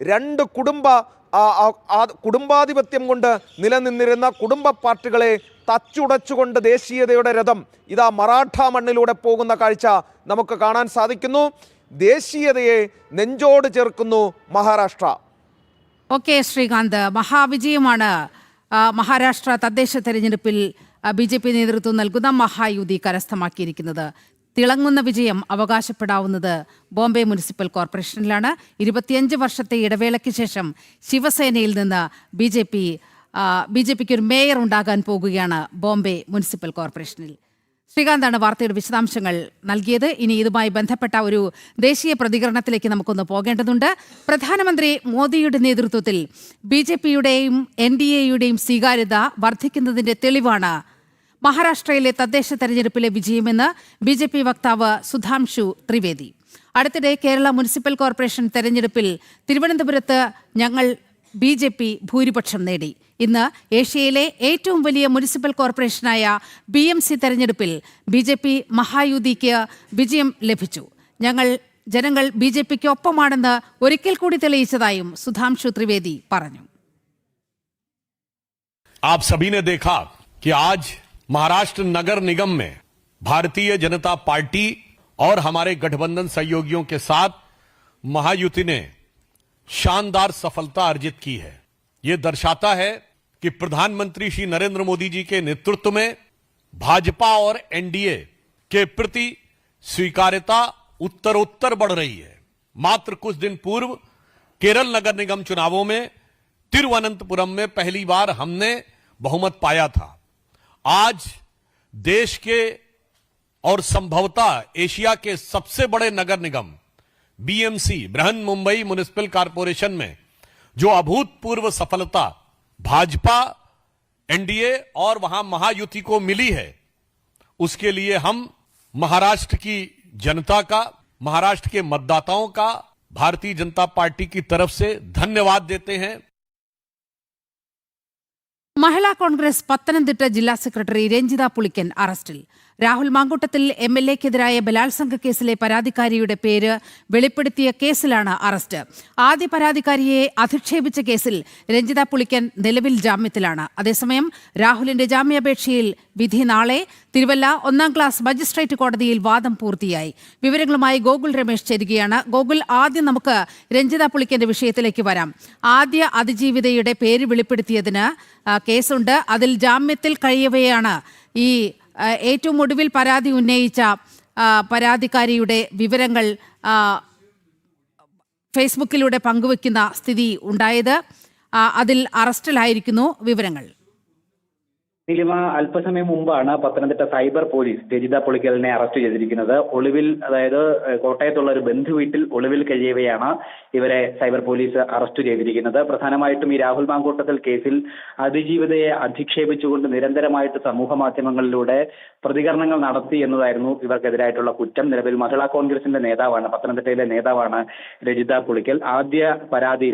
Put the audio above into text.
രണ്ട് കുടുംബാധിപത്യം കൊണ്ട് നിലനിന്നിരുന്ന കുടുംബ പാർട്ടികളെ തച്ചുടച്ചുകൊണ്ട് ദേശീയതയുടെ രഥം ഇതാ മറാഠ മണ്ണിലൂടെ പോകുന്ന കാഴ്ച നമുക്ക് കാണാൻ സാധിക്കുന്നു. ദേശീയതയെ നെഞ്ചോട് ചേർക്കുന്നു മഹാരാഷ്ട്ര. ഓക്കെ ശ്രീകാന്ത്, മഹാവിജയമാണ് മഹാരാഷ്ട്ര തദ്ദേശ തെരഞ്ഞെടുപ്പിൽ BJP നേതൃത്വം നൽകുന്ന മഹായുതി കരസ്ഥമാക്കിയിരിക്കുന്നത്. തിളങ്ങുന്ന വിജയം അവകാശപ്പെടാവുന്നത് ബോംബെ മുനിസിപ്പൽ കോർപ്പറേഷനിലാണ്. 25 വർഷത്തെ ഇടവേളയ്ക്ക് ശേഷം ശിവസേനയിൽ നിന്ന് BJPക്ക് ഒരു മേയർ ഉണ്ടാകാൻ പോകുകയാണ് ബോംബെ മുനിസിപ്പൽ കോർപ്പറേഷനിൽ. ശ്രീകാന്താണ് വാർത്തയുടെ വിശദാംശങ്ങൾ നൽകിയത്. ഇനി ഇതുമായി ബന്ധപ്പെട്ട ഒരു ദേശീയ പ്രതികരണത്തിലേക്ക് നമുക്കൊന്ന് പോകേണ്ടതുണ്ട്. പ്രധാനമന്ത്രി മോദിയുടെ നേതൃത്വത്തിൽ BJPയുടെയും NDAയുടെയും സ്വീകാര്യത വർദ്ധിക്കുന്നതിന്റെ തെളിവാണ് മഹാരാഷ്ട്രയിലെ തദ്ദേശ തെരഞ്ഞെടുപ്പിലെ വിജയമെന്ന് BJP വക്താവ് സുധാംശു ത്രിവേദി. അടുത്തിടെ കേരള മുനിസിപ്പൽ കോർപ്പറേഷൻ തെരഞ്ഞെടുപ്പിൽ തിരുവനന്തപുരത്ത് ഞങ്ങൾ BJP ഭൂരിപക്ഷം നേടി. ഇന്ന് ഏഷ്യയിലെ ഏറ്റവും വലിയ മുനിസിപ്പൽ കോർപ്പറേഷനായ BMC തെരഞ്ഞെടുപ്പിൽ BJP മഹായുതിക്ക് വിജയം ലഭിച്ചു. ജനങ്ങൾ BJPക്ക് ഒപ്പമാണെന്ന് ഒരിക്കൽ കൂടി തെളിയിച്ചതായും സുധാംശു ത്രിവേദി പറഞ്ഞു. आप सभी ने देखा कि आज महाराष्ट्र नगर निगम में भारतीय जनता पार्टी और हमारे गठबंधन सहयोगियों के साथ महायुति ने शानदार सफलता अर्जित की है. यह दर्शाता है कि प्रधानमंत्री श्री नरेंद्र मोदी जी के नेतृत्व में भाजपा और NDA के प्रति स्वीकार्यता उत्तरोत्तर बढ़ रही है. मात्र कुछ दिन पूर्व केरल नगर निगम चुनावों में तिरुवनंतपुरम में पहली बार हमने बहुमत पाया था. आज देश के और संभवतः एशिया के सबसे बड़े नगर निगम BMC Brihan Mumbai municipal corporation में जो अभूतपूर्व सफलता भाजपा NDA और वहां महायुति को मिली है, उसके लिए हम महाराष्ट्र की जनता का, महाराष्ट्र के मतदाताओं का भारतीय जनता पार्टी की तरफ से धन्यवाद देते हैं. മഹിളാ കോൺഗ്രസ് പത്തനംതിട്ട ജില്ലാ സെക്രട്ടറി രഞ്ജിത പുളിക്കൻ അറസ്റ്റിൽ. രാഹുൽ മാങ്കൂട്ടത്തിൽ MLAക്കെതിരായ ബലാത്സംഗ കേസിലെ പരാതിക്കാരിയുടെ പേര് വെളിപ്പെടുത്തിയ കേസിലാണ് അറസ്റ്റ്. ആദ്യ പരാതിക്കാരിയെ അധിക്ഷേപിച്ച കേസിൽ രഞ്ജിത പുളിക്കൻ നിലവിൽ ജാമ്യത്തിലാണ്. അതേസമയം രാഹുലിന്റെ ജാമ്യാപേക്ഷയിൽ വിധി നാളെ. തിരുവല്ല 1ാം ക്ലാസ് മജിസ്ട്രേറ്റ് കോടതിയിൽ വാദം പൂർത്തിയായി. വിവരങ്ങളുമായി ഗോകുൽ രമേശ് ചേരുകയാണ്. ഗോകുൽ, ആദ്യം നമുക്ക് രഞ്ജിത പുളിക്കന്റെ വിഷയത്തിലേക്ക് വരാം. ആദ്യ അതിജീവിതയുടെ പേര് വെളിപ്പെടുത്തിയതിന് കേസുണ്ട്. അതിൽ ജാമ്യത്തിൽ കഴിയവെയാണ് ഈ ഏറ്റവും ഒടുവിൽ പരാതി ഉന്നയിച്ച പരാതിക്കാരിയുടെ വിവരങ്ങൾ ഫേസ്ബുക്കിലൂടെ പങ്കുവെക്കുന്ന സ്ഥിതി ഉണ്ടായത്. അതിൽ അറസ്റ്റിലായിരിക്കുന്നു. വിവരങ്ങൾ നീലിമ, അല്പസമയം മുമ്പാണ് പത്തനംതിട്ട സൈബർ പോലീസ് രജിത പുളിക്കലിനെ അറസ്റ്റ് ചെയ്തിരിക്കുന്നത്. ഒളിവിൽ, അതായത് കോട്ടയത്തുള്ള ഒരു ബന്ധു വീട്ടിൽ ഒളിവിൽ കഴിയവെയാണ് ഇവരെ സൈബർ പോലീസ് അറസ്റ്റ് ചെയ്തിരിക്കുന്നത്. പ്രധാനമായിട്ടും ഈ രാഹുൽ മാങ്കൂട്ടത്തിൽ കേസിൽ അതിജീവിതയെ അധിക്ഷേപിച്ചുകൊണ്ട് നിരന്തരമായിട്ട് സമൂഹ മാധ്യമങ്ങളിലൂടെ പ്രതികരണങ്ങൾ നടത്തി എന്നതായിരുന്നു ഇവർക്കെതിരായിട്ടുള്ള കുറ്റം. നിലവിൽ മഹിളാ കോൺഗ്രസിന്റെ നേതാവാണ്, പത്തനംതിട്ടയിലെ നേതാവാണ് രജിത പുളിക്കൽ. ആദ്യ പരാതി